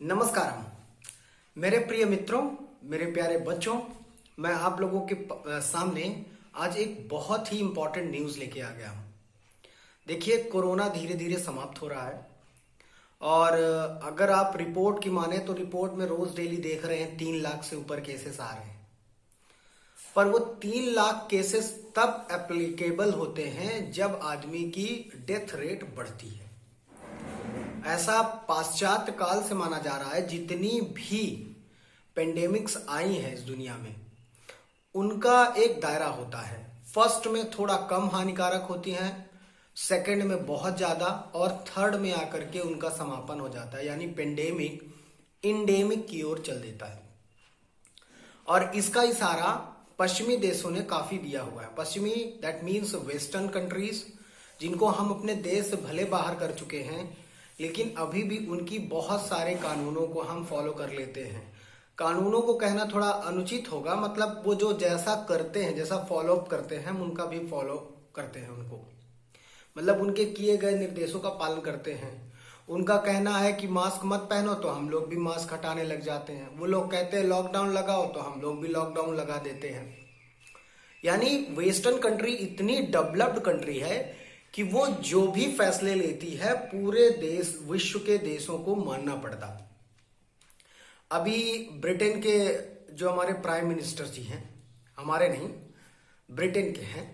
नमस्कार मेरे प्रिय मित्रों, मेरे प्यारे बच्चों। मैं आप लोगों के सामने आज एक बहुत ही इंपॉर्टेंट न्यूज़ लेके आ गया हूँ। देखिए, कोरोना धीरे धीरे समाप्त हो रहा है और अगर आप रिपोर्ट की माने तो रिपोर्ट में रोज डेली देख रहे हैं 3 लाख से ऊपर केसेस आ रहे हैं। पर वो 3 लाख केसेस तब एप्लीकेबल होते हैं जब आदमी की डेथ रेट बढ़ती है। ऐसा पाश्चात्य काल से माना जा रहा है। जितनी भी पेंडेमिक्स आई हैं इस दुनिया में, उनका एक दायरा होता है। फर्स्ट में थोड़ा कम हानिकारक होती हैं, सेकंड में बहुत ज्यादा, और थर्ड में आकर के उनका समापन हो जाता है, यानी पेंडेमिक इंडेमिक की ओर चल देता है। और इसका इशारा पश्चिमी देशों ने काफी दिया हुआ है। पश्चिमी दैट मीन्स वेस्टर्न कंट्रीज, जिनको हम अपने देश से भले बाहर कर चुके हैं, लेकिन अभी भी उनकी बहुत सारे कानूनों को हम फॉलो कर लेते हैं। कानूनों को कहना थोड़ा अनुचित होगा, मतलब वो जो जैसा करते हैं, जैसा फॉलो अप करते हैं, हम उनका भी फॉलो करते हैं उनको। मतलब उनके किए गए निर्देशों का पालन करते हैं। उनका कहना है कि मास्क मत पहनो तो हम लोग भी मास्क हटाने लग जाते हैं। वो लोग कहते हैं लॉकडाउन लगाओ तो हम लोग भी लॉकडाउन लगा देते हैं। यानी वेस्टर्न कंट्री इतनी डेवलप्ड कंट्री है कि वो जो भी फैसले लेती है पूरे देश, विश्व के देशों को मानना पड़ता। अभी ब्रिटेन के जो हमारे प्राइम मिनिस्टर जी हैं, हमारे नहीं, ब्रिटेन के हैं,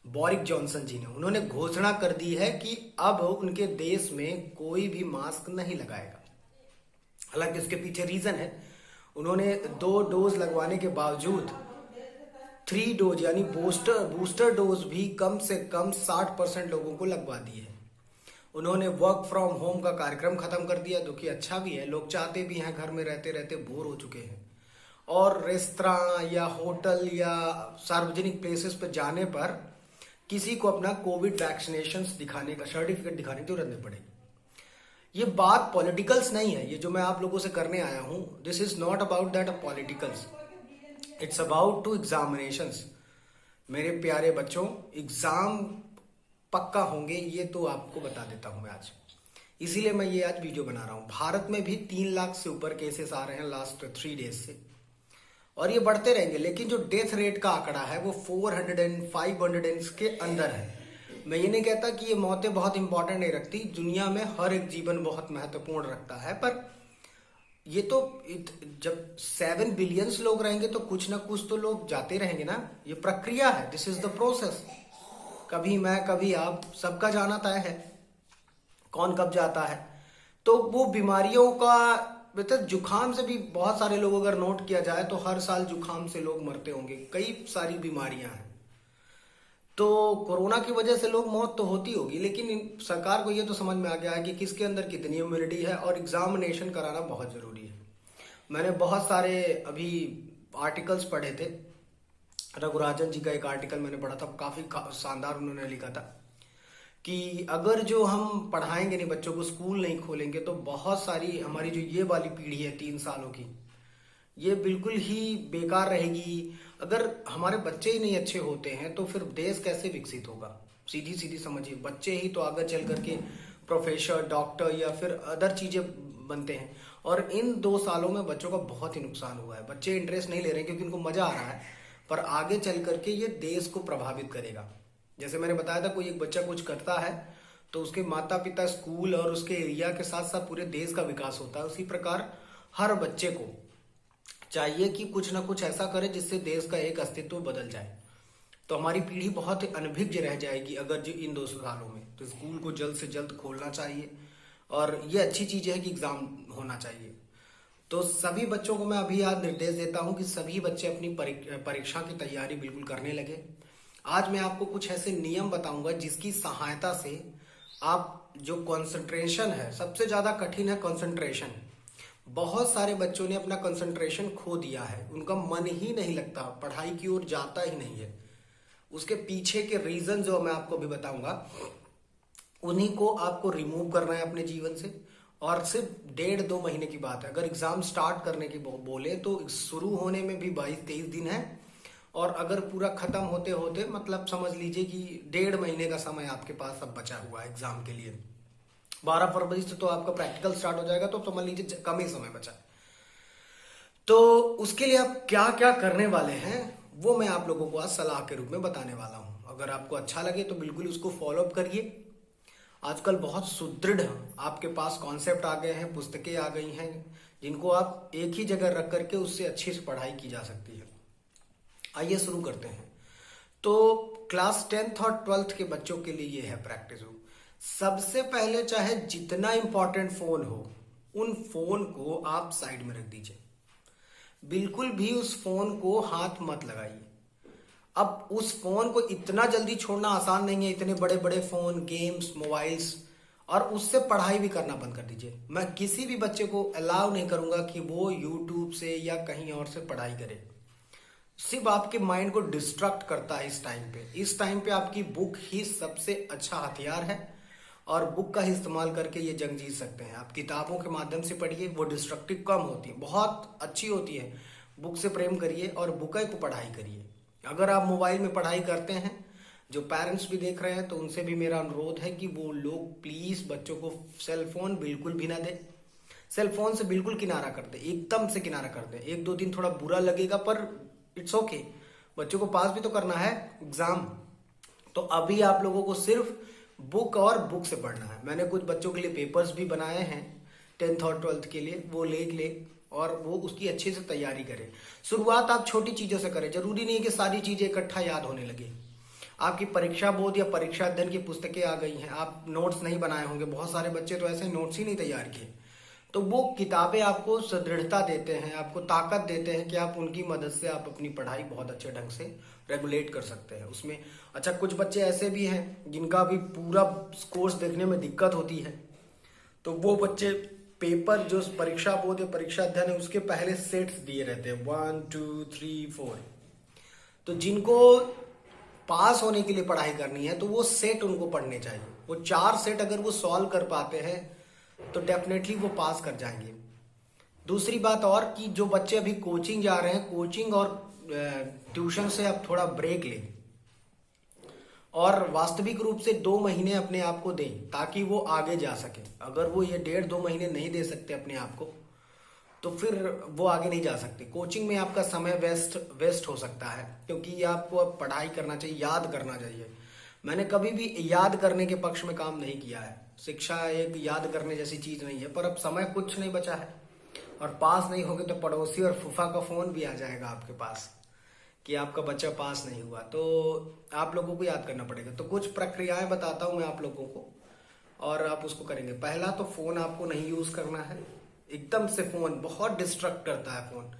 बोरिस जॉनसन जी ने, उन्होंने घोषणा कर दी है कि अब उनके देश में कोई भी मास्क नहीं लगाएगा। हालांकि उसके पीछे रीजन है, उन्होंने 2 डोज लगवाने के बावजूद 3 डोज यानी बूस्टर डोज भी कम से कम 60% लोगों को लगवा दी है। उन्होंने वर्क फ्रॉम होम का कार्यक्रम खत्म कर दिया, जो कि अच्छा भी है। लोग चाहते भी हैं, घर में रहते रहते बोर हो चुके हैं, और रेस्तरां या होटल या सार्वजनिक प्लेसेस पर जाने पर किसी को अपना कोविड वैक्सीनेशन दिखाने का सर्टिफिकेट दिखाने की जरूरत नहीं पड़ेगी। ये बात पॉलिटिकल्स नहीं है, ये जो मैं आप लोगों से करने आया हूं, this is not about that politicals, it's about to examinations. मेरे प्यारे बच्चों, एग्जाम पक्का होंगे, ये तो आपको बता देता हूं मैं आज। इसीलिए मैं ये आज वीडियो बना रहा हूं। भारत में भी 3 लाख से ऊपर केसेस आ रहे हैं लास्ट 3 डेज से, और ये बढ़ते रहेंगे। लेकिन जो डेथ रेट का आंकड़ा है वो 400 एंड 500 के अंदर है। मैं ये नहीं कहता कि ये मौतें बहुत इंपॉर्टेंट नहीं रखती, दुनिया में हर एक जीवन बहुत महत्वपूर्ण रखता है, पर ये तो जब 7 बिलियंस लोग रहेंगे तो कुछ ना कुछ तो लोग जाते रहेंगे ना। ये प्रक्रिया है, दिस इज द प्रोसेस। कभी मैं, कभी आप, सबका जाना तय है, कौन कब जाता है। तो वो बीमारियों का, मतलब जुखाम से भी बहुत सारे लोग अगर नोट किया जाए तो हर साल जुखाम से लोग मरते होंगे। कई सारी बीमारियां हैं, तो कोरोना की वजह से लोग मौत तो होती होगी, लेकिन सरकार को ये तो समझ में आ गया है कि किसके अंदर कितनी इम्यूनिटी है, और एग्जामिनेशन कराना बहुत जरूरी है। मैंने बहुत सारे अभी आर्टिकल्स पढ़े थे। रघुराजन जी का एक आर्टिकल मैंने पढ़ा था, काफी शानदार उन्होंने लिखा था कि अगर जो हम पढ़ाएंगे नहीं बच्चों को, स्कूल नहीं खोलेंगे, तो बहुत सारी हमारी जो ये वाली पीढ़ी है 3 सालों की, ये बिल्कुल ही बेकार रहेगी। अगर हमारे बच्चे ही नहीं अच्छे होते हैं तो फिर देश कैसे विकसित होगा। सीधी सीधी समझिए, बच्चे ही तो आगे चल करके प्रोफेसर, डॉक्टर या फिर अदर चीजें बनते हैं। और इन 2 सालों में बच्चों का बहुत ही नुकसान हुआ है। बच्चे इंटरेस्ट नहीं ले रहे हैं क्योंकि उनको मजा आ रहा है, पर आगे चल करके ये देश को प्रभावित करेगा। जैसे मैंने बताया था, कोई एक बच्चा कुछ करता है तो उसके माता पिता, स्कूल और उसके एरिया के साथ साथ पूरे देश का विकास होता है। उसी प्रकार हर बच्चे को चाहिए कि कुछ ना कुछ ऐसा करे जिससे देश का एक अस्तित्व बदल जाए। तो हमारी पीढ़ी बहुत ही अनभिज्ञ रह जाएगी अगर जो इन 2 सालों में। तो स्कूल को जल्द से जल्द खोलना चाहिए, और ये अच्छी चीज है कि एग्जाम होना चाहिए। तो सभी बच्चों को मैं अभी आज निर्देश देता हूं कि सभी बच्चे अपनी परीक्षा की तैयारी बिल्कुल करने लगे। आज मैं आपको कुछ ऐसे नियम बताऊंगा जिसकी सहायता से आप, जो कंसंट्रेशन है, सबसे ज्यादा कठिन है कंसंट्रेशन। बहुत सारे बच्चों ने अपना कंसंट्रेशन खो दिया है, उनका मन ही नहीं लगता, पढ़ाई की ओर जाता ही नहीं है। उसके पीछे के रीजन जो मैं आपको अभी बताऊंगा, उन्हीं को आपको रिमूव करना है अपने जीवन से। और सिर्फ 1.5-2 महीने की बात है। अगर एग्जाम स्टार्ट करने की बोले तो शुरू होने में भी 22-23 दिन है, और अगर पूरा खत्म होते होते मतलब समझ लीजिए कि 1.5 महीने का समय आपके पास अब बचा हुआ है एग्जाम के लिए। 12 फरवरी से तो आपका प्रैक्टिकल स्टार्ट हो जाएगा, तो समझ लीजिए कम ही समय बचा है। तो उसके लिए आप क्या क्या करने वाले हैं वो मैं आप लोगों को आज सलाह के रूप में बताने वाला हूं। अगर आपको अच्छा लगे तो बिल्कुल उसको फॉलो अप करिए। आजकल बहुत सुदृढ़ आपके पास कॉन्सेप्ट आ गए हैं, पुस्तकें आ गई हैं, जिनको आप एक ही जगह रख करके उससे अच्छे से पढ़ाई की जा सकती है। आइए शुरू करते हैं। तो क्लास 10th और 12th के बच्चों के लिए ये है प्रैक्टिस रूम। सबसे पहले चाहे जितना इंपॉर्टेंट फोन हो, उन फोन को आप साइड में रख दीजिए। बिल्कुल भी उस फोन को हाथ मत लगाइए। अब उस फोन को इतना जल्दी छोड़ना आसान नहीं है, इतने बड़े बड़े फोन, गेम्स, मोबाइल्स, और उससे पढ़ाई भी करना बंद कर दीजिए। मैं किसी भी बच्चे को अलाउ नहीं करूंगा कि वो यूट्यूब से या कहीं और से पढ़ाई करे। सिर्फ आपके माइंड को डिस्ट्रैक्ट करता है। इस टाइम पे आपकी बुक ही सबसे अच्छा हथियार है, और बुक का ही इस्तेमाल करके ये जंग जीत सकते हैं। आप किताबों के माध्यम से पढ़िए, वो डिस्ट्रक्टिव कम होती है, बहुत अच्छी होती है। बुक से प्रेम करिए और बुक को पढ़ाई करिए। अगर आप मोबाइल में पढ़ाई करते हैं, जो पेरेंट्स भी देख रहे हैं, तो उनसे भी मेरा अनुरोध है कि वो लोग प्लीज बच्चों को सेल फोन बिल्कुल भी ना दे। सेल फोन से बिल्कुल किनारा कर दे, एकदम से किनारा कर दे। 1-2 दिन थोड़ा बुरा लगेगा, पर इट्स ओके। बच्चों को पास भी तो करना है एग्जाम। तो अभी आप लोगों को सिर्फ बुक और बुक से पढ़ना है। मैंने कुछ बच्चों के लिए पेपर्स भी बनाए हैं 10th और 12th के लिए, वो ले ले और वो उसकी अच्छे से तैयारी करें। शुरुआत आप छोटी चीजों से करें। जरूरी नहीं है कि सारी चीजें इकट्ठा याद होने लगे। आपकी परीक्षा बोर्ड या परीक्षा अध्ययन की पुस्तकें आ गई हैं, आप नोट्स नहीं बनाए होंगे। बहुत सारे बच्चे तो ऐसे नोट्स ही नहीं तैयार किए। तो वो किताबें आपको सुदृढ़ता देते हैं, आपको ताकत देते हैं कि आप उनकी मदद से आप अपनी पढ़ाई बहुत अच्छे ढंग से रेगुलेट कर सकते हैं उसमें। अच्छा, कुछ बच्चे ऐसे भी हैं जिनका भी पूरा कोर्स देखने में दिक्कत होती है, तो वो बच्चे पेपर जो परीक्षा बोर्ड या परीक्षा अध्ययन है उसके पहले सेट्स दिए रहते हैं, 1 2 3 4। तो जिनको पास होने के लिए पढ़ाई करनी है तो वो सेट उनको पढ़ने चाहिए। वो 4 सेट अगर वो सॉल्व कर पाते हैं तो डेफिनेटली वो पास कर जाएंगे। दूसरी बात और कि जो बच्चे अभी कोचिंग जा रहे हैं, कोचिंग और ट्यूशन से आप थोड़ा ब्रेक लें और वास्तविक रूप से 2 महीने अपने आप को दें ताकि वो आगे जा सके। अगर वो ये 1.5-2 महीने नहीं दे सकते अपने आप को, तो फिर वो आगे नहीं जा सकते। कोचिंग में आपका समय वेस्ट हो सकता है, क्योंकि ये आपको अब पढ़ाई करना चाहिए, याद करना चाहिए। मैंने कभी भी याद करने के पक्ष में काम नहीं किया है। शिक्षा एक याद करने जैसी चीज नहीं है, पर अब समय कुछ नहीं बचा है और पास नहीं होगे तो पड़ोसी और फूफा का फोन भी आ जाएगा आपके पास कि आपका बच्चा पास नहीं हुआ। तो आप लोगों को याद करना पड़ेगा। तो कुछ प्रक्रियाएं बताता हूं मैं आप लोगों को और आप उसको करेंगे। पहला तो फोन आपको नहीं यूज करना है एकदम से। फोन बहुत डिस्ट्रैक्ट करता है। फोन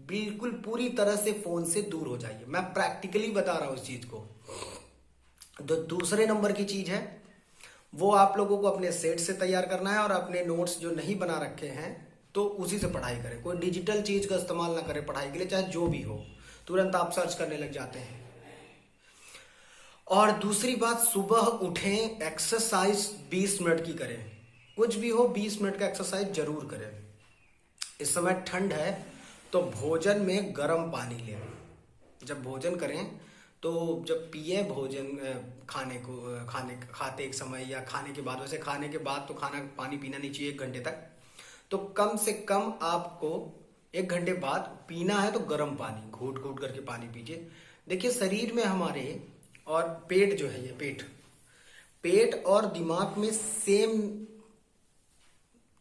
बिल्कुल पूरी तरह से फोन से दूर हो जाइए। मैं प्रैक्टिकली बता रहा हूं इस चीज को। तो दूसरे नंबर की चीज है वो आप लोगों को अपने सेट से तैयार करना है और अपने नोट्स जो नहीं बना रखे हैं तो उसी से पढ़ाई करें। कोई डिजिटल चीज का इस्तेमाल ना करें पढ़ाई के लिए, चाहे जो भी हो। तुरंत आप सर्च करने लग जाते हैं। और दूसरी बात, सुबह उठें, एक्सरसाइज 20 मिनट की करें। कुछ भी हो 20 मिनट का एक्सरसाइज जरूर करें। इस समय ठंड है तो भोजन में गर्म पानी लें। जब भोजन करें तो जब पिए भोजन खाते एक समय या खाने के बाद, वैसे खाने के बाद तो खाना पानी पीना नहीं चाहिए 1 घंटे तक। तो कम से कम आपको 1 घंटे बाद पीना है तो गर्म पानी घूट घूट करके पानी पीजिए। देखिए शरीर में हमारे और पेट जो है, ये पेट और दिमाग में सेम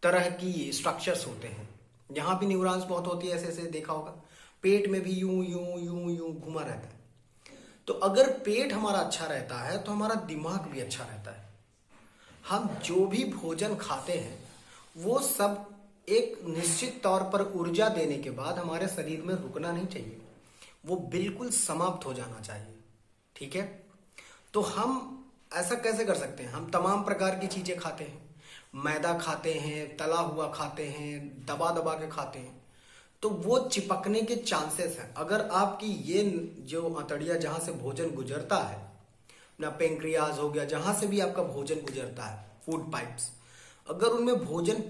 तरह की स्ट्रक्चर्स होते हैं। यहाँ भी न्यूरॉन्स बहुत होती है, ऐसे ऐसे देखा होगा। पेट में भी यूं यूं यूं यूं घुमा रहता है। तो अगर पेट हमारा अच्छा रहता है तो हमारा दिमाग भी अच्छा रहता है। हम जो भी भोजन खाते हैं वो सब एक निश्चित तौर पर ऊर्जा देने के बाद हमारे शरीर में रुकना नहीं चाहिए, वो बिल्कुल समाप्त हो जाना चाहिए। ठीक है, तो हम ऐसा कैसे कर सकते हैं? हम तमाम प्रकार की चीजें खाते हैं, मैदा खाते हैं, तला हुआ खाते हैं, दबा दबा के खाते हैं, तो वो चिपकने के चांसेस हैं। अगर आपकी ये जो अतड़िया जहां से भोजन गुजरता है ना, पेंक्रियाज हो गया, जहां से भी आपका भोजन गुजरता है, फूड पाइप्स, अगर उनमें भोजन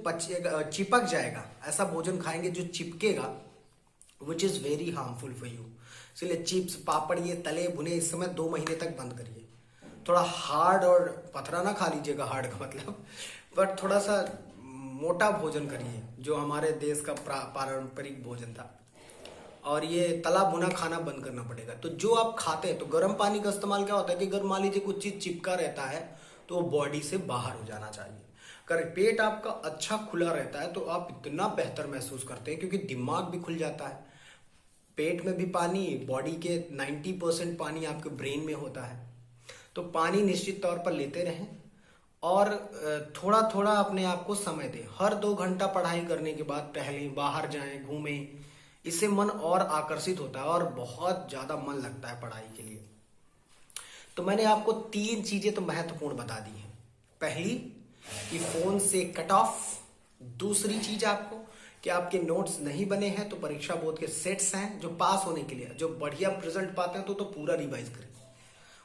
चिपक जाएगा, ऐसा भोजन खाएंगे जो चिपकेगा, which is very harmful for you. इसलिए चिप्स, पापड़, ये तले भुने इस समय 2 महीने तक बंद करिए। थोड़ा हार्ड और पथरा ना खा लीजिएगा, हार्ड का मतलब पर थोड़ा सा मोटा भोजन करिए, जो हमारे देश का पारंपरिक भोजन था। और ये तला भुना खाना बंद करना पड़ेगा। तो जो आप खाते हैं, तो गर्म पानी का इस्तेमाल क्या होता है कि अगर मान लीजिए कुछ चीज चिपका रहता है तो वो बॉडी से बाहर हो जाना चाहिए। अगर पेट आपका अच्छा खुला रहता है तो आप इतना बेहतर महसूस करते हैं, क्योंकि दिमाग भी खुल जाता है। पेट में भी पानी, बॉडी के 90% पानी आपके ब्रेन में होता है। तो पानी निश्चित तौर पर लेते रहें और थोड़ा थोड़ा अपने आप को समय दें। हर 2 घंटा पढ़ाई करने के बाद टहलें, बाहर जाएं, घूमें। इससे मन और आकर्षित होता है और बहुत ज्यादा मन लगता है पढ़ाई के लिए। तो मैंने आपको 3 चीजें तो महत्वपूर्ण बता दी हैं। पहली कि फोन से कट ऑफ। दूसरी चीज आपको कि आपके नोट्स नहीं बने हैं तो परीक्षा बोर्ड के सेट्स हैं जो पास होने के लिए, जो बढ़िया रिजल्ट पाते हैं तो पूरा रिवाइज करें,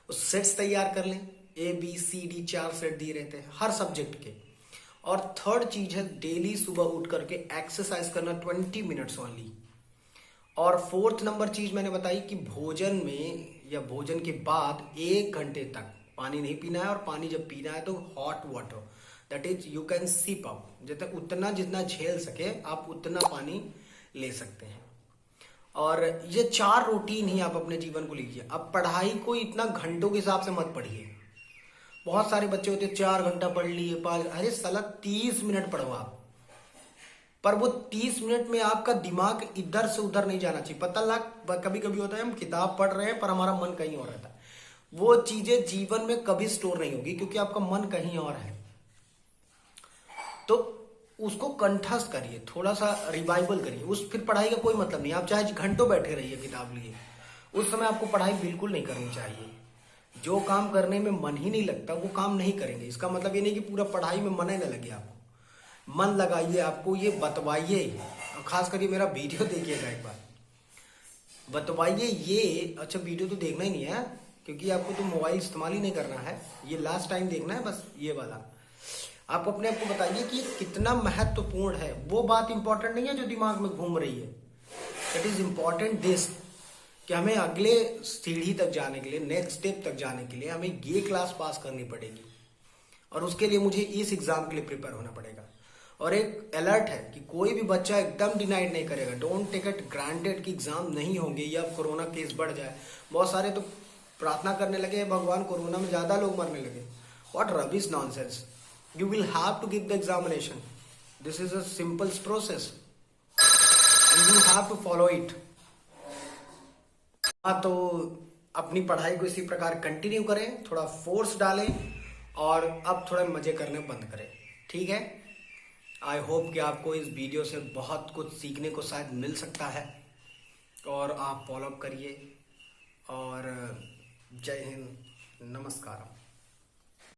उस सेट्स तैयार कर लें। ABCD 4 सेट दिए रहते हैं हर सब्जेक्ट के। और थर्ड चीज है डेली सुबह उठ करके एक्सरसाइज करना 20 मिनट्स ओनली। और फोर्थ नंबर चीज मैंने बताई कि भोजन में या भोजन के बाद 1 घंटे तक पानी नहीं पीना है, और पानी जब पीना है तो hot water, that is you can sip up, जितना जितना झेल सके आप उतना पानी ले सकते हैं। और ये 4 रूटीन ही आप अपने जीवन को लीजिए। अब पढ़ाई को इतना घंटों के हिसाब से मत पढ़िए। बहुत सारे बच्चे होते हैं 4 घंटा पढ़ लिए, 5, अरे साला 30 मिनट पढ़ो आप। पर वो 30 मिनट में आपका दिमाग इधर से उधर नहीं जाना चाहिए। पता लग कभी कभी होता है हम किताब पढ़ रहे हैं पर हमारा मन कहीं और रहता है। वो चीजें जीवन में कभी स्टोर नहीं होगी, क्योंकि आपका मन कहीं और है। तो उसको कंठस्थ करिए, थोड़ा सा रिवाइवल करिए। उस फिर पढ़ाई का कोई मतलब नहीं। आप चाहे घंटों बैठे रहिए किताब लिए, उस समय आपको पढ़ाई बिल्कुल नहीं करनी चाहिए। जो काम करने में मन ही नहीं लगता वो काम नहीं करेंगे। इसका मतलब ये नहीं कि पूरा पढ़ाई में मन ही ना लगे। आपको मन लगाइए, आपको ये बतवाइए, और खास करके मेरा वीडियो देखिएगा एक बार, बतवाइए ये। अच्छा वीडियो तो देखना ही नहीं है, क्योंकि आपको तो मोबाइल इस्तेमाल ही नहीं करना है, ये लास्ट टाइम देखना है बस ये वाला। आप अपने आप को बताइए कि ये कितना महत्वपूर्ण है। वो बात इंपॉर्टेंट नहीं है जो दिमाग में घूम रही है। इट इज इम्पॉर्टेंट दिस कि हमें अगले सीढ़ी तक जाने के लिए, नेक्स्ट स्टेप तक जाने के लिए हमें ये क्लास पास करनी पड़ेगी, और उसके लिए मुझे इस एग्जाम के लिए प्रिपेयर होना पड़ेगा। और एक अलर्ट है कि कोई भी बच्चा एकदम डिनाइड नहीं करेगा। डोंट टेक इट ग्रांटेड कि एग्जाम नहीं होंगे या कोरोना केस बढ़ जाए। बहुत सारे तो प्रार्थना करने लगे, भगवान कोरोना में ज्यादा लोग मरने लगे। What rubbish nonsense. You will have to give the examination. This is a simple process and you have to follow it. हाँ, तो अपनी पढ़ाई को इसी प्रकार कंटिन्यू करें, थोड़ा फोर्स डालें और अब थोड़े मजे करने बंद करें। ठीक है, आई होप कि आपको इस वीडियो से बहुत कुछ सीखने को शायद मिल सकता है, और आप फॉलो अप करिए। और जय हिंद, नमस्कार।